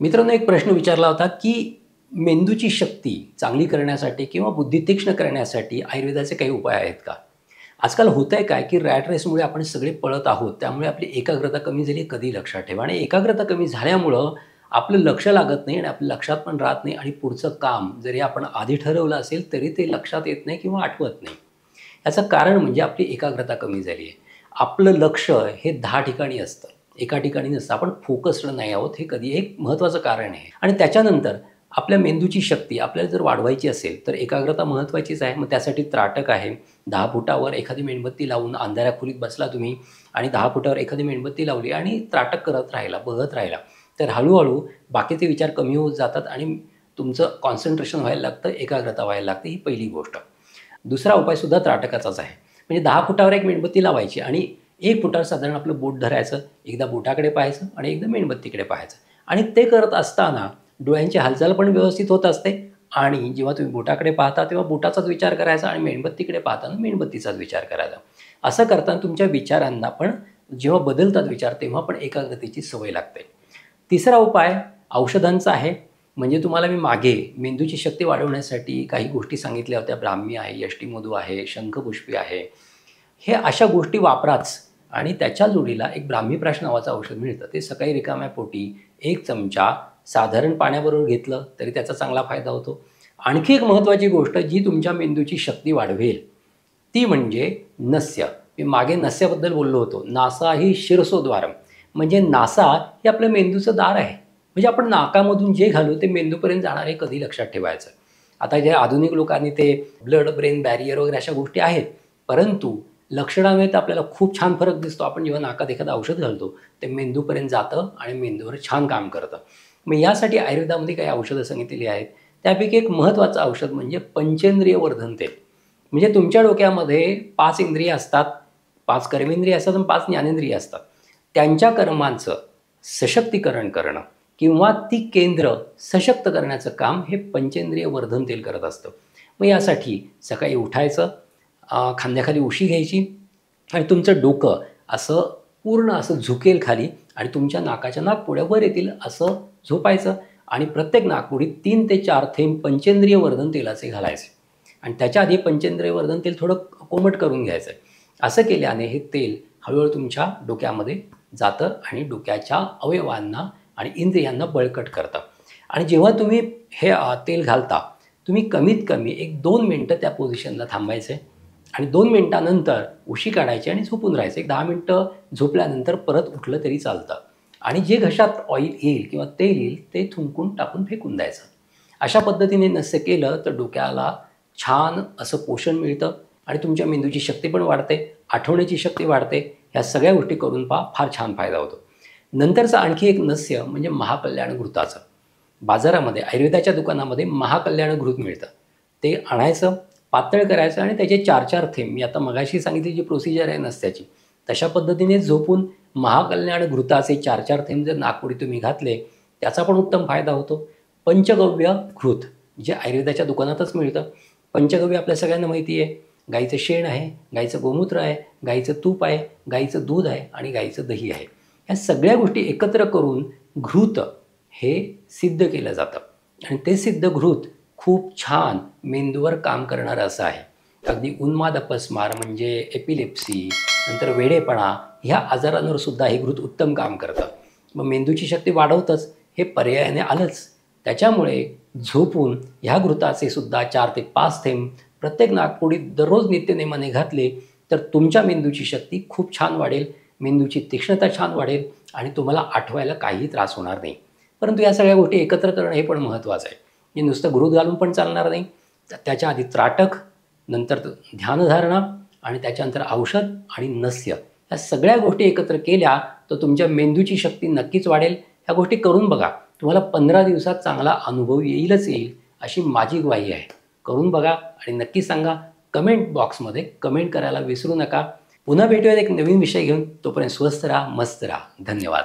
मित्रांनो, एक प्रश्न विचारला होता की मेंदूची शक्ती चांगली करण्यासाठी किंवा बुद्धी तीक्ष्ण करण्यासाठी आयुर्वेदाचे काही उपाय आहेत का? आजकाल होतंय काय की रॅट रेसमुळे आपण सगळे पळत आहोत. त्यामुळे आपली एकाग्रता कमी झाली, कधी लक्षात ठेवा. आणि एकाग्रता कमी झाल्यामुळं आपलं लक्ष लागत नाही आणि आपल्या लक्षात पण राहत नाही आणि पुढचं काम जरी आपण आधी ठरवलं असेल तरी ते लक्षात येत नाही किंवा आठवत नाही. याचं कारण म्हणजे आपली एकाग्रता कमी झाली आहे. आपलं लक्ष हे 10 ठिकाणी असतं, एका ठिकाणी नसतं. आपण फोकस्ड नाही आहोत, हे कधी एक महत्त्वाचं कारण आहे. आणि त्याच्यानंतर आपल्या मेंदूची शक्ती आपल्याला जर वाढवायची असेल तर एकाग्रता महत्त्वाचीच आहे. मग त्यासाठी त्राटक आहे. 10 फुटावर एखादी मेणबत्ती लावून अंधाऱ्या खोलीत बसला तुम्ही आणि 10 फुटावर एखादी मेणबत्ती लावली आणि त्राटक करत राहिला, बघत राहिला, तर हळूहळू बाकीचे विचार कमी होत जातात आणि तुमचं कॉन्सन्ट्रेशन व्हायला लागतं, एकाग्रता व्हायला लागते. ही पहिली गोष्ट. दुसरा उपायसुद्धा त्राटकाचाच आहे. म्हणजे 10 फुटावर एक मेणबत्ती लावायची आणि 1 फुटावर साधारण आपलं बोट धरायचं, एकदा बोटाकडे पाहायचं आणि एकदा मेणबत्तीकडे पाहायचं. आणि ते करत असताना डोळ्यांची हालचाल पण व्यवस्थित होत असते आणि जेव्हा तुम्ही बोटाकडे पाहता तेव्हा बोटाचाच विचार करायचा आणि मेणबत्तीकडे पाहताना मेणबत्तीचाच विचार करायचा. असं करताना तुमच्या विचारांना पण जेव्हा बदलतात विचार तेव्हा पण एकाग्रतेची सवय लागते. तिसरा उपाय औषधांचा आहे. म्हणजे तुम्हाला मी मागे मेंदूची शक्ती वाढवण्यासाठी काही गोष्टी सांगितल्या होत्या. ब्राह्मी आहे, यष्टीमधू आहे, शंखपुष्पी आहे. हे अशा गोष्टी वापराच आणि त्याच्या जोडीला एक ब्राह्मीप्राश नावाचं औषध मिळतं. ते सकाळी रिकाम्या पोटी 1 चमचा साधारण पाण्याबरोबर घेतलं तरी त्याचा चांगला फायदा होतो. आणखी एक महत्त्वाची गोष्ट जी तुमच्या मेंदूची शक्ती वाढवेल ती म्हणजे नस्य. मी मागे नस्याबद्दल बोललो होतो. नासा ही शिरसोद्वारम. म्हणजे नासा हे आपलं मेंदूचं दार आहे. म्हणजे आपण नाकामधून जे घालू ते मेंदूपर्यंत जाणार आहे, कधी लक्षात ठेवायचं. आता जे आधुनिक लोकांनी ते ब्लड ब्रेन बॅरियर वगैरे अशा गोष्टी आहेत, परंतु लक्षणांमध्ये तर आपल्याला खूप छान फरक दिसतो. आपण जेव्हा नाकात एखादं औषध घालतो ते मेंदूपर्यंत जातं आणि मेंदूवर छान काम करतं. मग यासाठी आयुर्वेदामध्ये काही औषधं सांगितलेली आहेत. त्यापैकी एक महत्त्वाचं औषध म्हणजे पंचेंद्रिय वर्धन तेल. म्हणजे तुमच्या डोक्यामध्ये 5 इंद्रिय असतात, 5 कर्मेंद्रिय असतात आणि 5 ज्ञानेंद्रिय असतात. त्यांच्या कर्मांचं सशक्तीकरण करणं किंवा ती केंद्र सशक्त करण्याचं काम हे पंचेंद्रिय वर्धन तेल करत असतं. मग यासाठी सकाळी उठायचं, खांद्याखाली उशी घ्यायची आणि तुमचं डोकं असं पूर्ण असं झुकेल खाली आणि तुमच्या नाकाच्या नाकपुड्या वर येतील असं झोपायचं आणि प्रत्येक नाकपुडीत 3 ते 4 थेंब पंचेंद्रिय वर्धन तेलाचे घालायचे आणि त्याच्या आधी पंचेंद्रिय वर्धन तेल थोडं कोमट करून घ्यायचं. असं केल्याने हे तेल हळूहळू तुमच्या डोक्यामध्ये जातं आणि डोक्याच्या अवयवांना आणि इंद्रियांना बळकट करतं. आणि जेव्हा तुम्ही हे तेल घालता तुम्ही कमीत कमी एक 2 मिनटं त्या पोझिशनला थांबायचे आणि 2 मिनटानंतर उशी काढायची आणि झोपून राहायचं. एक 10 मिनटं झोपल्यानंतर परत उठलं तरी चालतं. आणि जे घशात ऑइल येईल किंवा तेल येईल ते थुंकून टाकून फेकून द्यायचं. अशा पद्धतीने नसं केलं तर डोक्याला छान असं पोषण मिळतं आणि तुमच्या मेंदूची शक्ती पण वाढते, आठवण्याची शक्ती वाढते. ह्या सगळ्या गोष्टी करून पहा, फार छान फायदा होतो. नंतरचं आणखी एक नस्य म्हणजे महाकल्याण घृताचं. बाजारामध्ये आयुर्वेदाच्या दुकानामध्ये महाकल्याण घृत मिळतं. ते आणायचं, पातळ करायचं आणि त्याचे 4-4 थेंब, मी आता मगाशी सांगितली जी प्रोसिजर आहे नस्याची तशा पद्धतीने झोपून महाकल्याण घृताचे 4-4 थेंब जर नाकपुडी तुम्ही घातले त्याचा पण उत्तम फायदा होतो. पंचगव्य घृत जे आयुर्वेदाच्या दुकानातच मिळतं. पंचगव्य आपल्या सगळ्यांना माहिती आहे. गाईचं शेण आहे, गाईचं गोमूत्र आहे, गाईचं तूप आहे, गाईचं दूध आहे आणि गाईचं दही आहे. ह्या सगळ्या गोष्टी एकत्र करून घृत हे सिद्ध केलं जातं आणि ते सिद्ध घृत खूप छान मेंदूवर काम करणारं असं आहे. अगदी उन्माद अपस्मार म्हणजे एपिलेप्सी, नंतर वेडेपणा ह्या आजारांवर सुद्धा हे घृत उत्तम काम करतं. मग मेंदूची शक्ती वाढवतंच, हे पर्यायाने आलंच. त्याच्यामुळे झोपून ह्या घृताचे सुद्धा 4 ते 5 थेंब प्रत्येक नाकपुडीत दररोज नित्यनेमाने घातले तर तुमच्या मेंदूची शक्ती खूप छान वाढेल, मेंदूची तीक्ष्णता छान वाढेल आणि तुम्हाला आठवायला काहीही त्रास होणार नाही. परंतु या सगळ्या गोष्टी एकत्र करणं हे पण महत्त्वाचं आहे. हे नुसतं घृत घालून पण चालणार नाही. त्याच्या आधी त्राटक, नंतर ध्यानधारणा आणि त्याच्यानंतर औषध आणि नस्य, ह्या सगळ्या गोष्टी एकत्र केल्या तर तुमच्या मेंदूची शक्ती नक्कीच वाढेल. ह्या गोष्टी करून बघा, तुम्हाला 15 दिवसात चांगला अनुभव येईलच येईल अशी माझी ग्वाही आहे. करून बघा आणि नक्की सांगा. कमेंट बॉक्समध्ये कमेंट करायला विसरू नका. पुन्हा भेटूयात एक नवीन विषय घेऊन. तोपर्यंत स्वस्थ राहा, मस्त राहा. धन्यवाद.